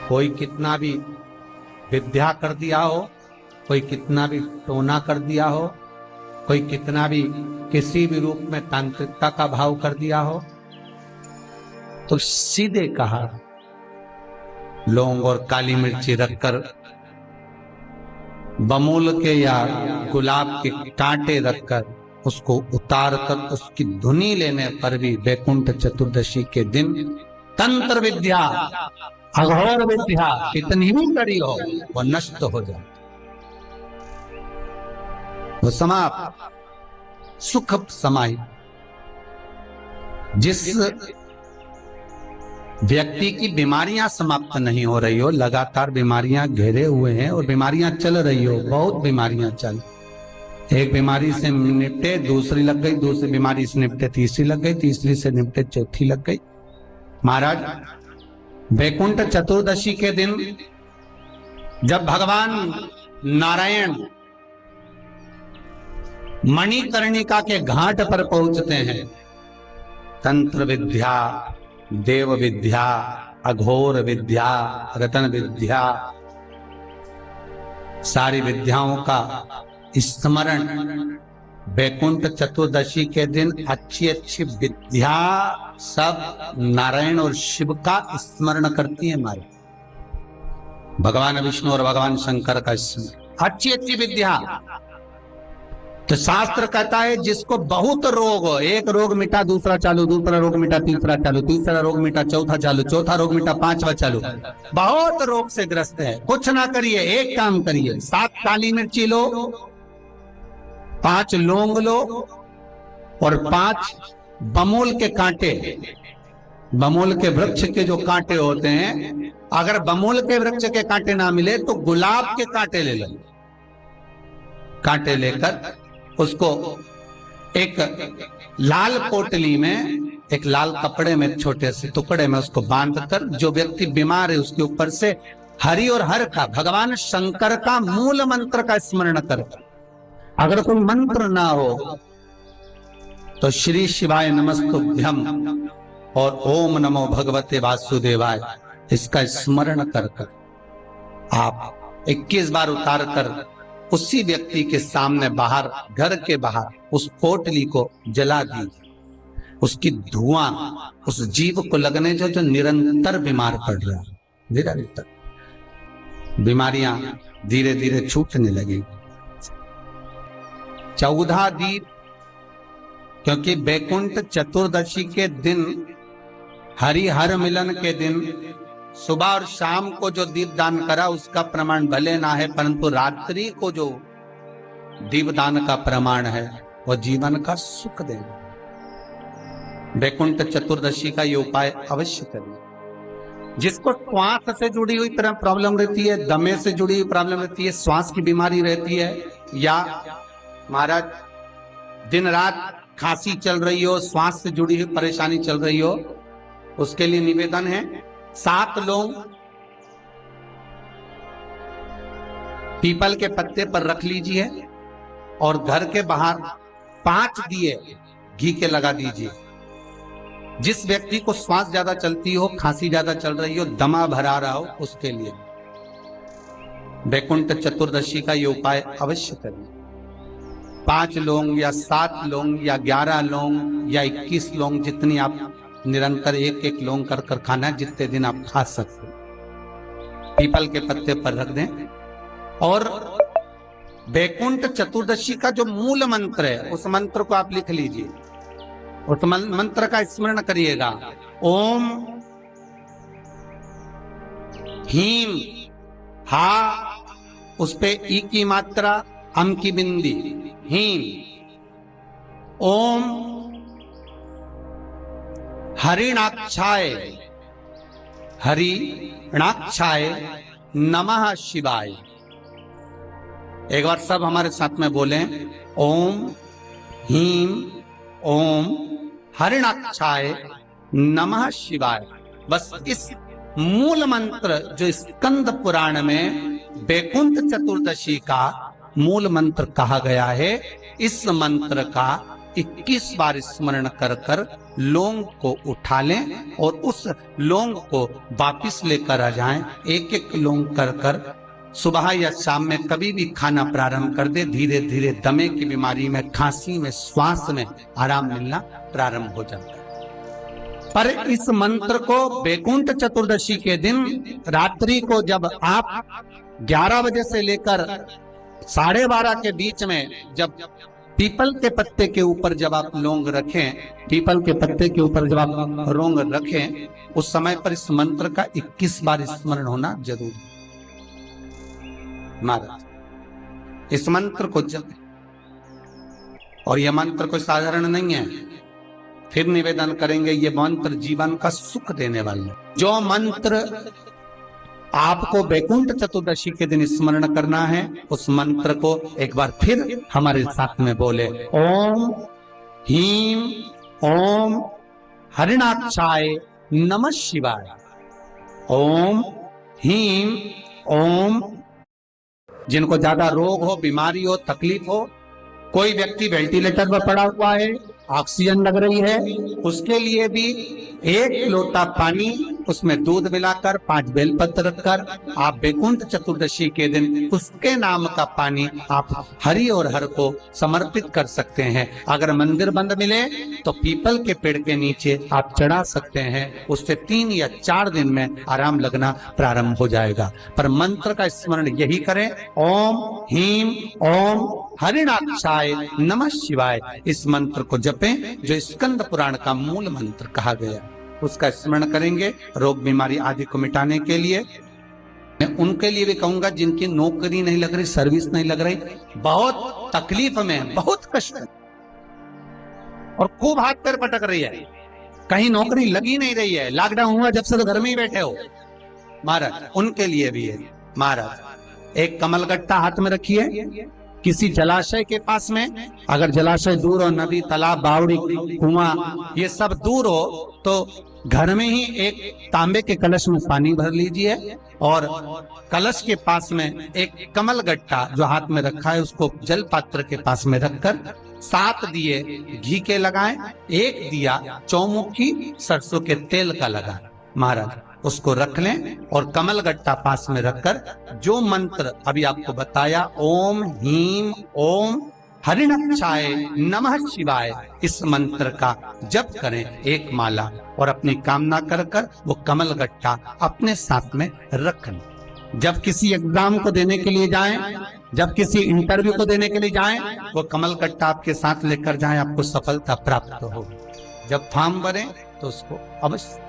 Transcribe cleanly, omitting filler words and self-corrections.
कोई कितना भी विद्या कर दिया हो, कोई कितना भी टोना कर दिया हो, कोई कितना भी किसी भी रूप में तांत्रिकता का भाव कर दिया हो, तो सीधे कहा लौंग और काली मिर्ची रखकर, बमूल के या गुलाब के कांटे रखकर उसको उतार कर उसकी धुनी लेने पर भी वैकुंठ चतुर्दशी के दिन तंत्र विद्या, अघोर विद्या कितनी भी कड़ी हो वो नष्ट हो जाती, वो समाप्त, सुख समाई। जिस व्यक्ति की बीमारियां समाप्त नहीं हो रही हो, लगातार बीमारियां घेरे हुए हैं और बीमारियां चल रही हो, बहुत बीमारियां चल, एक बीमारी से निपटे दूसरी लग गई, दूसरी बीमारी से निपटे तीसरी लग गई, तीसरी से निपटे चौथी लग गई। महाराज वैकुंठ चतुर्दशी के दिन जब भगवान नारायण मणिकर्णिका के घाट पर पहुंचते हैं, तंत्र विद्या, देव विद्या, अघोर विद्या, रतन विद्या, सारी विद्याओं का स्मरण वैकुंठ चतुर्दशी के दिन अच्छी अच्छी विद्या सब नारायण और शिव का स्मरण करती है। हमारे भगवान विष्णु और भगवान शंकर का स्मरण, अच्छी अच्छी विद्या। तो शास्त्र कहता है जिसको बहुत रोग हो, एक रोग मिटा दूसरा चालू, दूसरा रोग मिटा तीसरा चालू, तीसरा रोग मिटा चौथा चालू, चौथा रोग मिटा पांचवा चालू, बहुत रोग से ग्रस्त है, कुछ ना करिए, एक काम करिए, 7 काली मिर्ची लो, 5 लौंग लो और 5 बमूल के कांटे, बमूल के वृक्ष के जो कांटे होते हैं, अगर बमूल के वृक्ष के कांटे ना मिले तो गुलाब के कांटे ले लो, कांटे लेकर उसको एक लाल पोटली में, एक लाल कपड़े में, छोटे से टुकड़े में उसको बांधकर, जो व्यक्ति बीमार है उसके ऊपर से हरि और हर का, भगवान शंकर का मूल मंत्र का स्मरण कर, अगर कोई मंत्र ना हो तो श्री शिवाय नमस्तुभ्यम और ओम नमो भगवते वासुदेवाय इसका स्मरण कर आप 21 बार उतार कर उसी व्यक्ति के सामने बाहर, घर के बाहर उस पोटली को जला दीजिए। उसकी धुआं उस जीव को लगने जो निरंतर बीमार पड़ रहा है, निरंतर बीमारियां धीरे धीरे छूटने लगेगी। 14 दीप, क्योंकि वैकुंठ चतुर्दशी के दिन, हरिहर मिलन के दिन सुबह और शाम को जो दीपदान करा उसका प्रमाण भले ना है, परंतु रात्रि को जो दीपदान का प्रमाण है वह जीवन का सुख देगा। वैकुंठ चतुर्दशी का ये उपाय अवश्य करिए। जिसको श्वास से जुड़ी हुई प्रॉब्लम रहती है, दमे से जुड़ी हुई प्रॉब्लम रहती है, श्वास की बीमारी रहती है, या महाराज दिन रात खांसी चल रही हो, श्वास से जुड़ी हुई परेशानी चल रही हो, उसके लिए निवेदन है 7 लौंग पीपल के पत्ते पर रख लीजिए और घर के बाहर 5 दिए घी के लगा दीजिए। जिस व्यक्ति को श्वास ज्यादा चलती हो, खांसी ज्यादा चल रही हो, दमा भरा रहा हो, उसके लिए वैकुंठ चतुर्दशी का ये उपाय अवश्य करिए। 5 लौंग या 7 लौंग या 11 लौंग या 21 लौंग, जितनी आप निरंतर एक एक लौंग कर कर खाना है, जितने दिन आप खा सकते, पीपल के पत्ते पर रख दें। और वैकुंठ चतुर्दशी का जो मूल मंत्र है उस मंत्र को आप लिख लीजिए, उस मंत्र का स्मरण करिएगा। ओम हीम, हा उस पे ई की मात्रा, अम की बिंदी, हीम। ओम हरिणाक्षाय, हरिणाक्षाय नमः शिवाय। एक बार सब हमारे साथ में बोलें, ओम हीम ओम हरिणाक्षाय नमः शिवाय। बस इस मूल मंत्र जो स्कंद पुराण में वैकुंठ चतुर्दशी का मूल मंत्र कहा गया है, इस मंत्र का 21 बार स्मरण कर कर लौंग को उठा लें और उस लौंग को वापिस लेकर आ जाएं। एक एक लौंग कर कर सुबह या शाम में कभी भी खाना प्रारंभ कर दे। धीरे धीरे दमे की बीमारी में, खांसी में, श्वास में आराम मिलना प्रारंभ हो जाता है। पर इस मंत्र को वैकुंठ चतुर्दशी के दिन रात्रि को जब आप 11 बजे से लेकर 12:30 के बीच में जब पीपल के पत्ते के ऊपर जब आप लौंग रखें, पीपल के पत्ते के ऊपर जब आप लौंग रखें, उस समय पर इस मंत्र का 21 बार स्मरण होना जरूरी है। महाराज इस मंत्र को जप, और यह मंत्र कोई साधारण नहीं है। फिर निवेदन करेंगे, ये मंत्र जीवन का सुख देने वाला है। जो मंत्र आपको वैकुंठ चतुर्दशी के दिन स्मरण करना है, उस मंत्र को एक बार फिर हमारे साथ में बोले। ओम ह्रीं ओम हरिणाक्षाय नमः शिवाय। ओम ह्रीं ओम। जिनको ज्यादा रोग हो, बीमारी हो, तकलीफ हो, कोई व्यक्ति वेंटिलेटर पर पड़ा हुआ है, ऑक्सीजन लग रही है, उसके लिए भी 1 लोटा पानी, उसमें दूध मिलाकर 5 बेलपत्र रखकर आप वैकुंठ चतुर्दशी के दिन उसके नाम का पानी आप हरि और हर को समर्पित कर सकते हैं। अगर मंदिर बंद मिले तो पीपल के पेड़ के नीचे आप चढ़ा सकते हैं। उससे 3 या 4 दिन में आराम लगना प्रारंभ हो जाएगा। पर मंत्र का स्मरण यही करें, ओम ह्रीं ओम हरिणाक्षाय नमः शिवाय। इस मंत्र को जपें, जो स्कंद पुराण का मूल मंत्र कहा गया, उसका स्मरण करेंगे रोग बीमारी आदि को मिटाने के लिए। मैं उनके लिए भी कहूंगा जिनकी नौकरी नहीं लग रही, सर्विस नहीं लग रही, बहुत तकलीफ में, बहुत कष्ट है और खूब हाथ पैर पटक रही है, कहीं नौकरी लगी नहीं रही है, लॉकडाउन हुआ जब से तो घर में ही बैठे हो, महाराज उनके लिए भी है। महाराज एक कमलगट्टा हाथ में रखिए, किसी जलाशय के पास में, अगर जलाशय दूर हो, नदी, तालाब, बावड़ी, कुआं ये सब दूर हो, तो घर में ही एक तांबे के कलश में पानी भर लीजिए और कलश के पास में एक कमलगट्टा जो हाथ में रखा है उसको जल पात्र के पास में रखकर 7 दिए घी के लगाएं, 1 दिया चौमुखी सरसों के तेल का लगाएं। महाराज उसको रख लें और कमलगट्टा पास में रखकर जो मंत्र अभी आपको बताया, ओम ह्रीं ओम हरिणाक्षाय नमः शिवाय, इस मंत्र का जप करें 1 माला और अपनी कामना कर कर वो कमलगट्टा अपने साथ में रख लें। जब किसी एग्जाम को देने के लिए जाएं, जब किसी इंटरव्यू को देने के लिए जाएं, वो कमलगट्टा आपके साथ लेकर जाएं, आपको सफलता प्राप्त होगी। जब फॉर्म भरें तो उसको अवश्य